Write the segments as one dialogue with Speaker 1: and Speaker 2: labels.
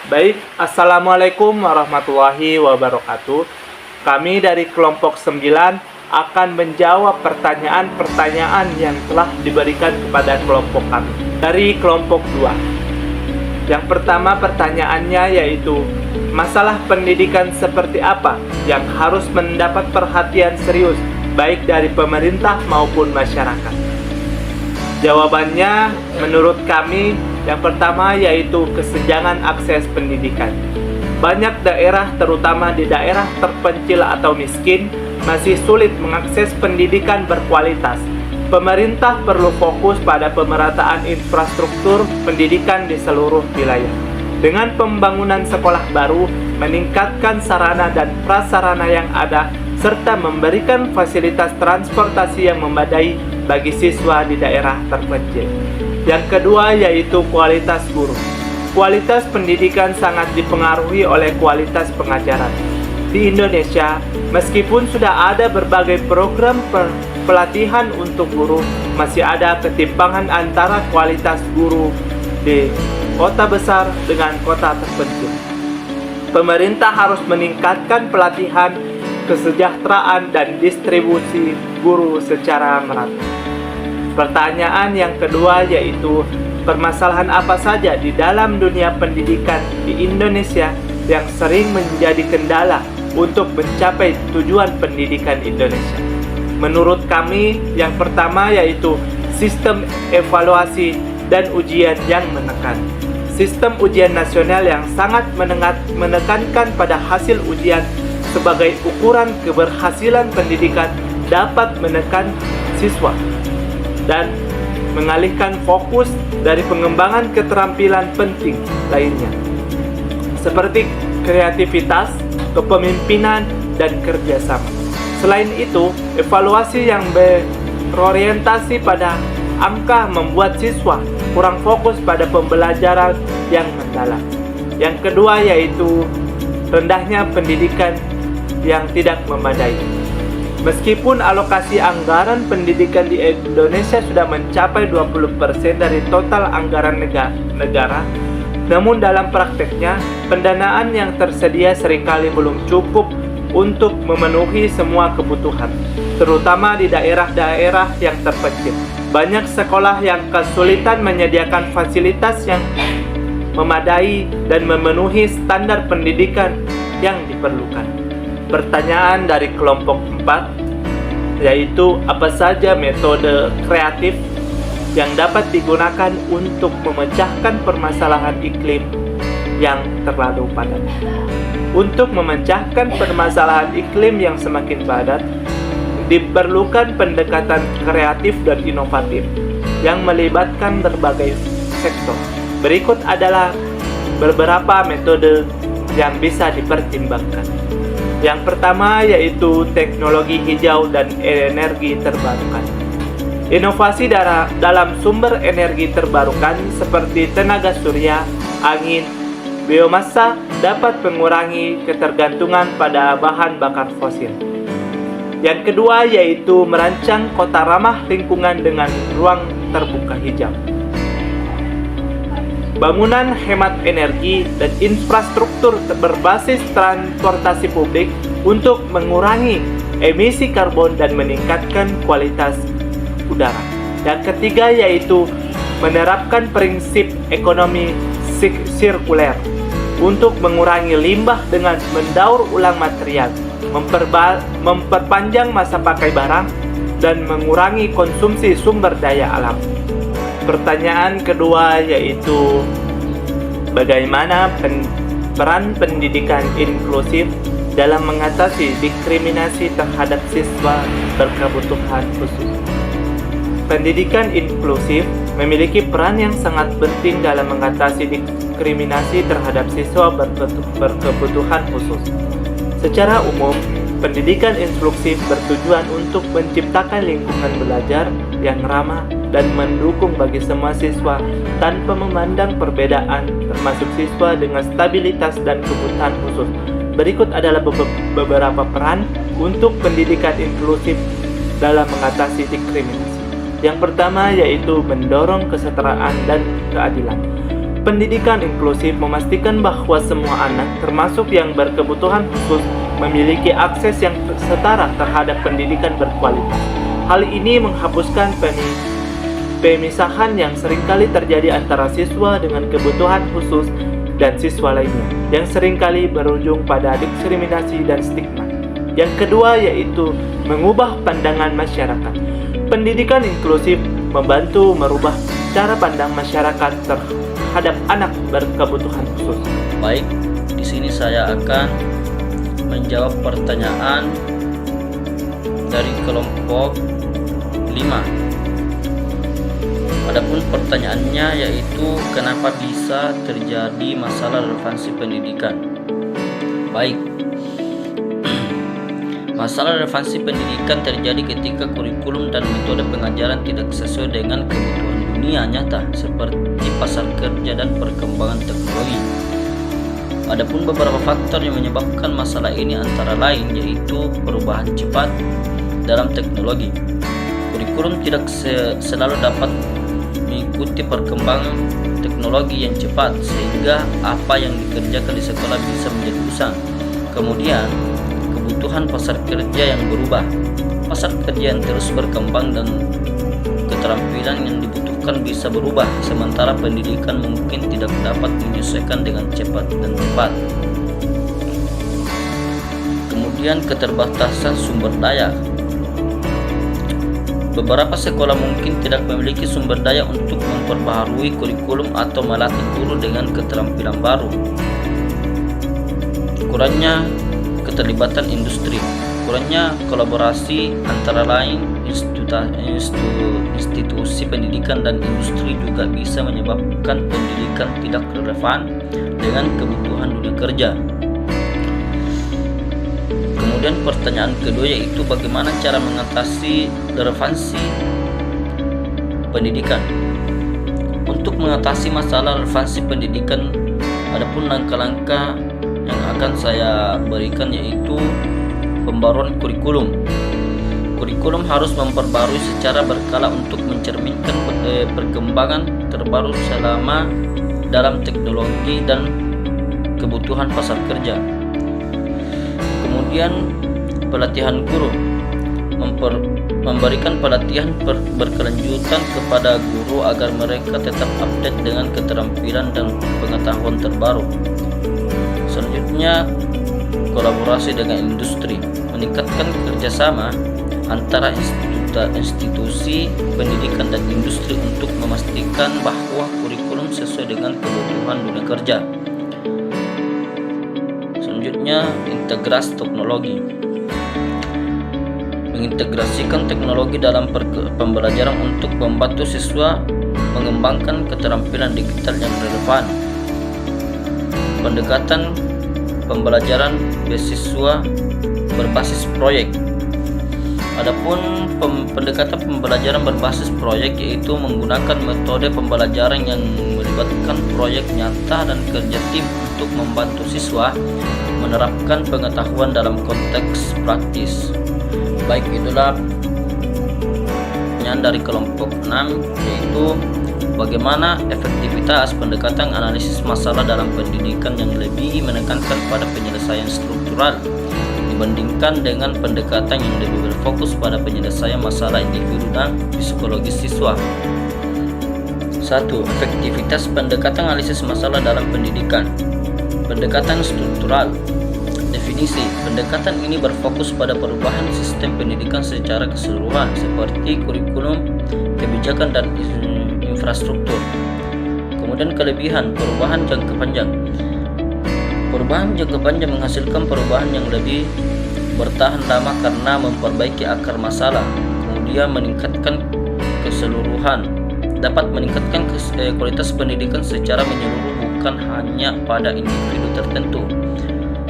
Speaker 1: Baik, Assalamualaikum warahmatullahi wabarakatuh. Kami dari kelompok 9 akan menjawab pertanyaan-pertanyaan yang telah diberikan kepada kelompok kami dari kelompok 2. Yang pertama pertanyaannya yaitu, masalah pendidikan seperti apa yang harus mendapat perhatian serius baik dari pemerintah maupun masyarakat? Jawabannya menurut kami yang pertama yaitu kesenjangan akses pendidikan. Banyak daerah terutama di daerah terpencil atau miskin masih sulit mengakses pendidikan berkualitas. Pemerintah perlu fokus pada pemerataan infrastruktur pendidikan di seluruh wilayah. Dengan pembangunan sekolah baru, meningkatkan sarana dan prasarana yang ada, serta memberikan fasilitas transportasi yang memadai bagi siswa di daerah terpencil. Yang kedua yaitu kualitas guru. Kualitas pendidikan sangat dipengaruhi oleh kualitas pengajaran. Di Indonesia, meskipun sudah ada berbagai program pelatihan untuk guru, masih ada ketimpangan antara kualitas guru di kota besar dengan kota terpencil. Pemerintah harus meningkatkan pelatihan, kesejahteraan, dan distribusi guru secara merata. Pertanyaan yang kedua yaitu, permasalahan apa saja di dalam dunia pendidikan di Indonesia yang sering menjadi kendala untuk mencapai tujuan pendidikan Indonesia? Menurut kami, yang pertama yaitu sistem evaluasi dan ujian yang menekan. Sistem ujian nasional yang sangat menekankan pada hasil ujian sebagai ukuran keberhasilan pendidikan dapat menekan siswa dan mengalihkan fokus dari pengembangan keterampilan penting lainnya, seperti kreativitas, kepemimpinan, dan kerjasama. Selain itu, evaluasi yang berorientasi pada angka membuat siswa kurang fokus pada pembelajaran yang mendalam. Yang kedua yaitu rendahnya pendidikan yang tidak memadai. Meskipun alokasi anggaran pendidikan di Indonesia sudah mencapai 20% dari total anggaran negara, namun dalam prakteknya, pendanaan yang tersedia seringkali belum cukup untuk memenuhi semua kebutuhan, terutama di daerah-daerah yang terpencil. Banyak sekolah yang kesulitan menyediakan fasilitas yang memadai dan memenuhi standar pendidikan yang diperlukan. Pertanyaan dari kelompok 4 yaitu, apa saja metode kreatif yang dapat digunakan untuk memecahkan permasalahan iklim yang terlalu padat? Untuk memecahkan permasalahan iklim yang semakin padat, diperlukan pendekatan kreatif dan inovatif yang melibatkan berbagai sektor. Berikut adalah beberapa metode yang bisa dipertimbangkan. Yang pertama yaitu teknologi hijau dan energi terbarukan. Inovasi dalam sumber energi terbarukan seperti tenaga surya, angin, biomasa dapat mengurangi ketergantungan pada bahan bakar fosil. Yang kedua yaitu merancang kota ramah lingkungan dengan ruang terbuka hijau. Bangunan hemat energi dan infrastruktur berbasis transportasi publik untuk mengurangi emisi karbon dan meningkatkan kualitas udara. Yang ketiga yaitu menerapkan prinsip ekonomi sirkuler untuk mengurangi limbah dengan mendaur ulang material, memperpanjang masa pakai barang, dan mengurangi konsumsi sumber daya alam. Pertanyaan kedua yaitu, bagaimana peran pendidikan inklusif dalam mengatasi diskriminasi terhadap siswa berkebutuhan khusus? Pendidikan inklusif memiliki peran yang sangat penting dalam mengatasi diskriminasi terhadap siswa berkebutuhan khusus. Secara umum, pendidikan inklusif bertujuan untuk menciptakan lingkungan belajar yang ramah dan mendukung bagi semua siswa tanpa memandang perbedaan, termasuk siswa dengan stabilitas dan kebutuhan khusus. Berikut adalah beberapa peran untuk pendidikan inklusif dalam mengatasi diskriminasi. Yang pertama yaitu mendorong kesetaraan dan keadilan. Pendidikan inklusif memastikan bahwa semua anak, termasuk yang berkebutuhan khusus, memiliki akses yang setara terhadap pendidikan berkualitas. Hal ini menghapuskan pemisahan yang seringkali terjadi antara siswa dengan kebutuhan khusus dan siswa lainnya, yang seringkali berujung pada diskriminasi dan stigma. Yang kedua yaitu mengubah pandangan masyarakat. Pendidikan inklusif membantu merubah cara pandang masyarakat terhadap anak berkebutuhan khusus.
Speaker 2: Baik, di sini saya akan menjawab pertanyaan dari kelompok 5. Adapun pertanyaannya yaitu kenapa bisa terjadi masalah relevansi pendidikan. Baik. Masalah relevansi pendidikan terjadi ketika kurikulum dan metode pengajaran tidak sesuai dengan kebutuhan dunia nyata seperti pasar kerja dan perkembangan teknologi. Adapun beberapa faktor yang menyebabkan masalah ini antara lain yaitu perubahan cepat dalam teknologi. Kurikulum tidak selalu dapat mengikuti perkembangan teknologi yang cepat sehingga apa yang dikerjakan di sekolah bisa menjadi usang. Kemudian kebutuhan pasar kerja yang berubah. Pasar kerja yang terus berkembang dan keterampilan yang dibutuhkan bisa berubah, sementara pendidikan mungkin tidak dapat menyesuaikan dengan cepat dan tepat. Kemudian keterbatasan sumber daya. Beberapa sekolah mungkin tidak memiliki sumber daya untuk memperbaharui kurikulum atau melatih guru dengan keterampilan baru. Kurangnya keterlibatan industri, kurangnya kolaborasi antara lain institusi pendidikan dan industri juga bisa menyebabkan pendidikan tidak relevan dengan kebutuhan dunia kerja. Kemudian pertanyaan kedua yaitu bagaimana cara mengatasi relevansi pendidikan. Untuk mengatasi masalah relevansi pendidikan, adapun langkah-langkah yang akan saya berikan yaitu pembaruan kurikulum. Kurikulum harus memperbarui secara berkala untuk mencerminkan perkembangan terbaru selama dalam teknologi dan kebutuhan pasar kerja. Kemudian pelatihan guru, memberikan pelatihan berkelanjutan kepada guru agar mereka tetap update dengan keterampilan dan pengetahuan terbaru. Selanjutnya, kolaborasi dengan industri, meningkatkan kerjasama antara institusi pendidikan dan industri untuk memastikan bahwa kurikulum sesuai dengan kebutuhan dunia kerja. Selanjutnya, integrasi teknologi, mengintegrasikan teknologi dalam pembelajaran untuk membantu siswa mengembangkan keterampilan digital yang relevan. Pendekatan pembelajaran beasiswa berbasis proyek. Adapun pendekatan pembelajaran berbasis proyek yaitu menggunakan metode pembelajaran yang melibatkan proyek nyata dan kerja tim untuk membantu siswa menerapkan pengetahuan dalam konteks praktis. Baik, itulah pertanyaan dari kelompok 6 yaitu bagaimana efektivitas pendekatan analisis masalah dalam pendidikan yang lebih menekankan pada penyelesaian struktural dibandingkan dengan pendekatan yang lebih berfokus pada penyelesaian masalah individu dan psikologis siswa. 1. Efektivitas pendekatan analisis masalah dalam pendidikan. Pendekatan struktural. Definisi, pendekatan ini berfokus pada perubahan sistem pendidikan secara keseluruhan seperti kurikulum, kebijakan, dan infrastruktur. Kemudian kelebihan, perubahan jangka panjang. Perubahan jangka panjang menghasilkan perubahan yang lebih bertahan lama karena memperbaiki akar masalah. Kemudian meningkatkan keseluruhan, dapat meningkatkan kualitas pendidikan secara menyeluruh bukan hanya pada individu tertentu.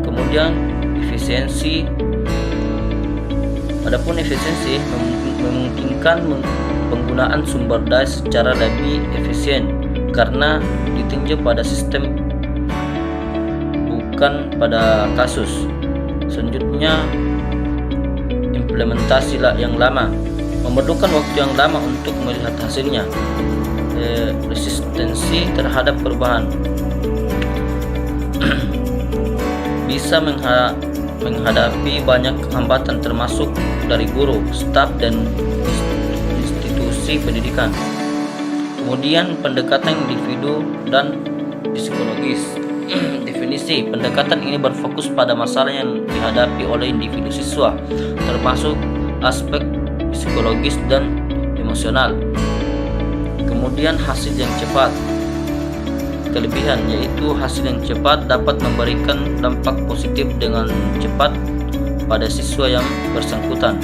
Speaker 2: Kemudian efisiensi. Adapun efisiensi memungkinkan penggunaan sumber daya secara lebih efisien karena ditinjau pada sistem bukan pada kasus. Selanjutnya, implementasi yang lama, memerlukan waktu yang lama untuk melihat hasilnya. resistensi terhadap perubahan, bisa menghadapi banyak hambatan termasuk dari guru, staf, dan institusi pendidikan. Kemudian pendekatan individu dan psikologis. Definisi pendekatan ini berfokus pada masalah yang dihadapi oleh individu siswa, termasuk aspek psikologis dan emosional. Kemudian hasil yang cepat. Kelebihan yaitu hasil yang cepat dapat memberikan dampak positif dengan cepat pada siswa yang bersangkutan.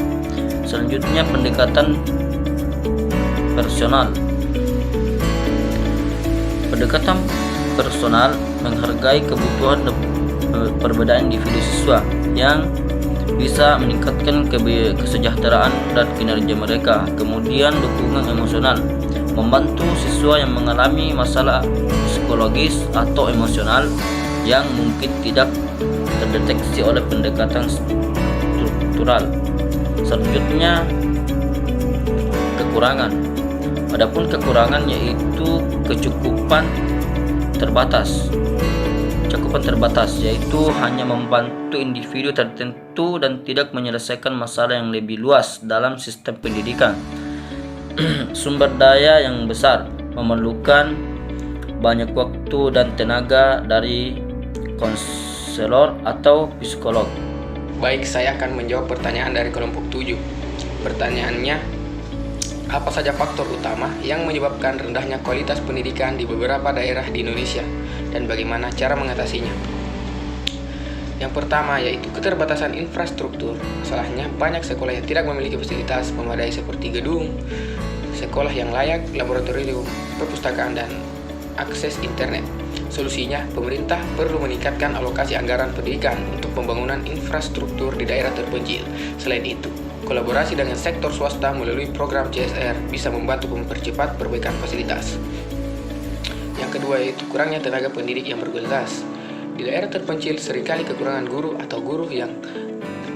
Speaker 2: Selanjutnya pendekatan personal. Pendekatan personal menghargai kebutuhan dan perbedaan individu siswa yang bisa meningkatkan kesejahteraan dan kinerja mereka. Kemudian dukungan emosional, membantu siswa yang mengalami masalah psikologis atau emosional yang mungkin tidak terdeteksi oleh pendekatan struktural. Selanjutnya kekurangan. Adapun kekurangan yaitu cakupan terbatas, yaitu hanya membantu individu tertentu dan tidak menyelesaikan masalah yang lebih luas dalam sistem pendidikan. Sumber daya yang besar, memerlukan banyak waktu dan tenaga dari konselor atau psikolog.
Speaker 3: Baik, saya akan menjawab pertanyaan dari kelompok 7. Pertanyaannya, apa saja faktor utama yang menyebabkan rendahnya kualitas pendidikan di beberapa daerah di Indonesia dan bagaimana cara mengatasinya? Yang pertama yaitu keterbatasan infrastruktur. Masalahnya banyak sekolah yang tidak memiliki fasilitas memadai seperti gedung, sekolah yang layak, laboratorium, perpustakaan, dan akses internet. Solusinya, pemerintah perlu meningkatkan alokasi anggaran pendidikan untuk pembangunan infrastruktur di daerah terpencil. Selain itu, kolaborasi dengan sektor swasta melalui program CSR bisa membantu mempercepat perbaikan fasilitas. Yang kedua yaitu kurangnya tenaga pendidik yang berkualitas. Di daerah terpencil seringkali kekurangan guru atau guru yang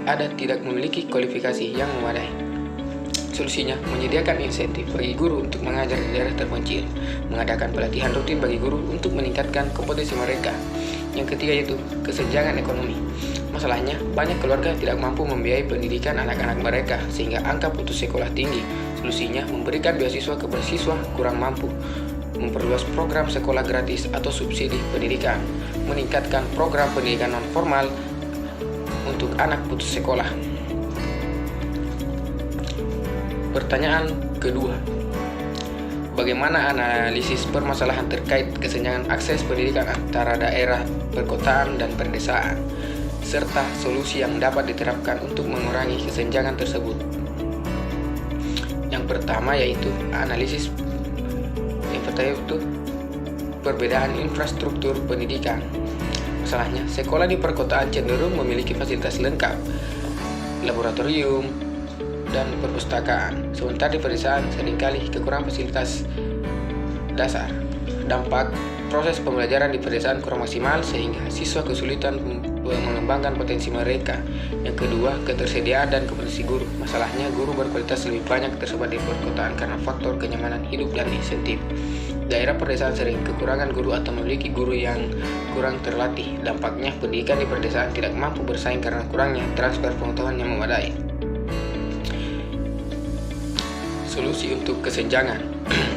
Speaker 3: ada tidak memiliki kualifikasi yang memadai. Solusinya, menyediakan insentif bagi guru untuk mengajar di daerah terpencil, mengadakan pelatihan rutin bagi guru untuk meningkatkan kompetensi mereka. Yang ketiga yaitu kesenjangan ekonomi. Masalahnya, banyak keluarga tidak mampu membiayai pendidikan anak-anak mereka sehingga angka putus sekolah tinggi. Solusinya, memberikan beasiswa kepada siswa kurang mampu, memperluas program sekolah gratis atau subsidi pendidikan, meningkatkan program pendidikan non-formal untuk anak putus sekolah. Pertanyaan kedua, bagaimana analisis permasalahan terkait kesenjangan akses pendidikan antara daerah perkotaan dan pedesaan, serta solusi yang dapat diterapkan untuk mengurangi kesenjangan tersebut? Yang pertama yaitu analisis. Yang pertama itu perbedaan infrastruktur pendidikan. Masalahnya, sekolah di perkotaan cenderung memiliki fasilitas lengkap, laboratorium, dan perpustakaan, sementara di pedesaan seringkali kekurangan fasilitas dasar. Dampak, proses pembelajaran di pedesaan kurang maksimal sehingga siswa kesulitan mengembangkan potensi mereka. Yang kedua, ketersediaan dan kompetensi guru. Masalahnya, guru berkualitas lebih banyak tersebar di perkotaan karena faktor kenyamanan hidup dan insentif. Daerah pedesaan sering kekurangan guru atau memiliki guru yang kurang terlatih. Dampaknya, pendidikan di pedesaan tidak mampu bersaing karena kurangnya transfer pengetahuan yang memadai. Solusi untuk kesenjangan.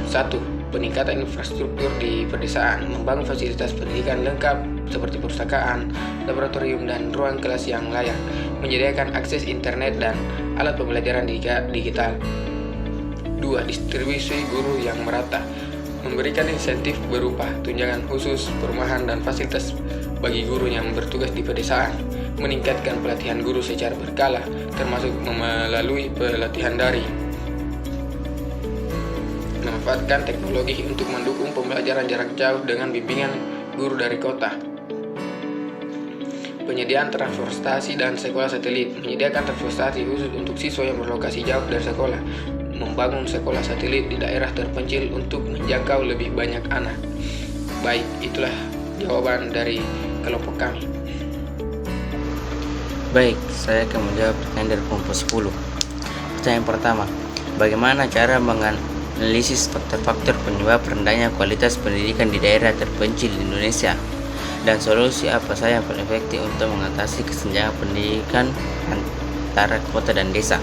Speaker 3: 1. Peningkatan infrastruktur di pedesaan, membangun fasilitas pendidikan lengkap seperti perpustakaan, laboratorium, dan ruang kelas yang layak, menyediakan akses internet dan alat pembelajaran digital. 2. Distribusi guru yang merata, memberikan insentif berupa tunjangan khusus, perumahan, dan fasilitas bagi guru yang bertugas di pedesaan, meningkatkan pelatihan guru secara berkala, termasuk melalui pelatihan daring. Memanfaatkan teknologi untuk mendukung pembelajaran jarak jauh dengan bimbingan guru dari kota. Penyediaan transportasi dan sekolah satelit, menyediakan transportasi khusus untuk siswa yang berlokasi jauh dari sekolah, membangun sekolah satelit di daerah terpencil untuk menjangkau lebih banyak anak. Baik, itulah jawaban dari kelompok kami.
Speaker 4: Baik, saya akan menjawab pertanyaan dari kelompok 10. Pertanyaan pertama, bagaimana cara analisis faktor-faktor penyebab rendahnya kualitas pendidikan di daerah terpencil di Indonesia, dan solusi apa saja yang paling efektif untuk mengatasi kesenjangan pendidikan antara kota dan desa.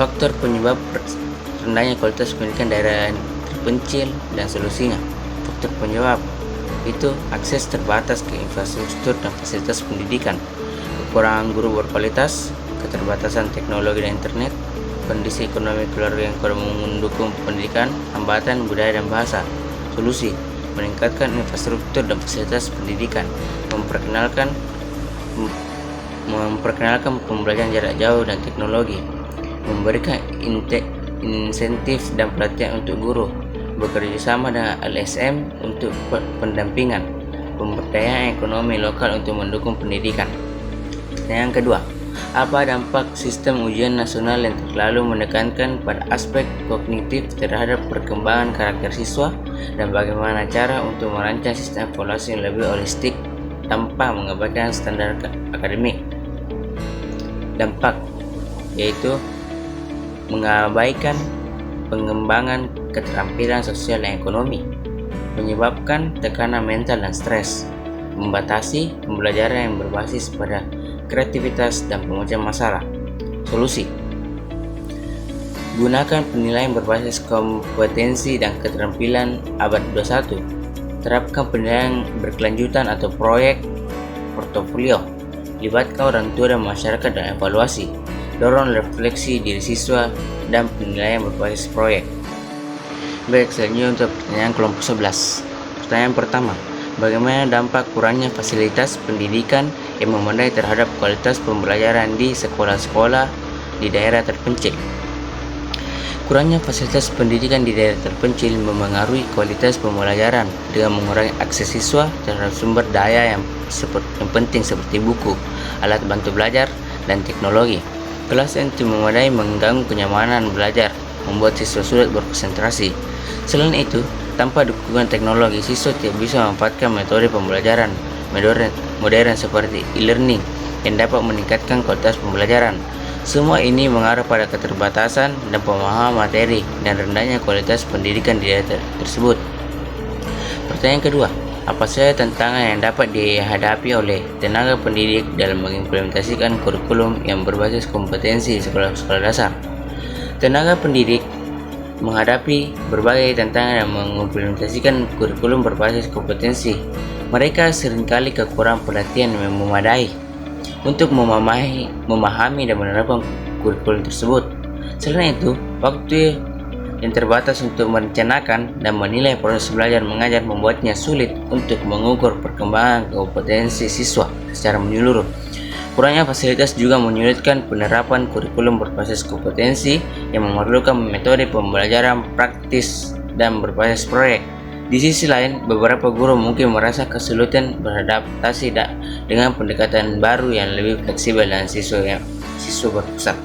Speaker 4: Faktor penyebab rendahnya kualitas pendidikan daerah terpencil dan solusinya. Faktor penyebab itu akses terbatas ke infrastruktur dan fasilitas pendidikan, kekurangan guru berkualitas, keterbatasan teknologi dan internet, kondisi ekonomi keluarga yang kurang mendukung pendidikan, hambatan budaya dan bahasa. Solusi: meningkatkan infrastruktur dan fasilitas pendidikan, memperkenalkan pembelajaran jarak jauh dan teknologi, memberikan insentif dan pelatihan untuk guru, bekerja sama dengan LSM untuk pendampingan, pemberdayaan ekonomi lokal untuk mendukung pendidikan. Yang kedua, apa dampak sistem ujian nasional yang terlalu menekankan pada aspek kognitif terhadap perkembangan karakter siswa, dan bagaimana cara untuk merancang sistem evaluasi yang lebih holistik tanpa mengabaikan standar akademik? Dampak yaitu mengabaikan pengembangan keterampilan sosial dan ekonomi, menyebabkan tekanan mental dan stres, membatasi pembelajaran yang berbasis pada kreativitas dan pemecahan masalah. Solusi: gunakan penilaian berbasis kompetensi dan keterampilan abad 21. Terapkan penilaian berkelanjutan atau proyek portofolio. Libatkan orang tua dan masyarakat dalam evaluasi. Dorong refleksi diri siswa dan penilaian berbasis proyek. Baik, selanjutnya untuk pertanyaan kelompok 11. Pertanyaan pertama, bagaimana dampak kurangnya fasilitas pendidikan yang memadai terhadap kualitas pembelajaran di sekolah-sekolah di daerah terpencil? Kurangnya fasilitas pendidikan di daerah terpencil memengaruhi kualitas pembelajaran dengan mengurangi akses siswa terhadap sumber daya yang penting seperti buku, alat bantu belajar, dan teknologi. Kelas yang tidak memadai mengganggu kenyamanan belajar, membuat siswa sulit berkonsentrasi. Selain itu, tanpa dukungan teknologi, siswa tidak bisa memanfaatkan metode pembelajaran modern seperti e-learning yang dapat meningkatkan kualitas pembelajaran. Semua ini mengarah pada keterbatasan dan pemahaman materi dan rendahnya kualitas pendidikan di daerah tersebut. Pertanyaan kedua, apa saja tantangan yang dapat dihadapi oleh tenaga pendidik dalam mengimplementasikan kurikulum yang berbasis kompetensi sekolah-sekolah dasar? Tenaga pendidik menghadapi berbagai tantangan dalam mengimplementasikan kurikulum berbasis kompetensi. Mereka seringkali kekurangan pelatihan yang memadai untuk memahami dan menerapkan kurikulum tersebut. Selain itu, waktu yang terbatas untuk merencanakan dan menilai proses belajar mengajar membuatnya sulit untuk mengukur perkembangan kompetensi siswa secara menyeluruh. Kurangnya fasilitas juga menyulitkan penerapan kurikulum berbasis kompetensi yang memerlukan metode pembelajaran praktis dan berbasis proyek. Di sisi lain, beberapa guru mungkin merasa kesulitan beradaptasi dengan pendekatan baru yang lebih fleksibel dan siswa berpusat.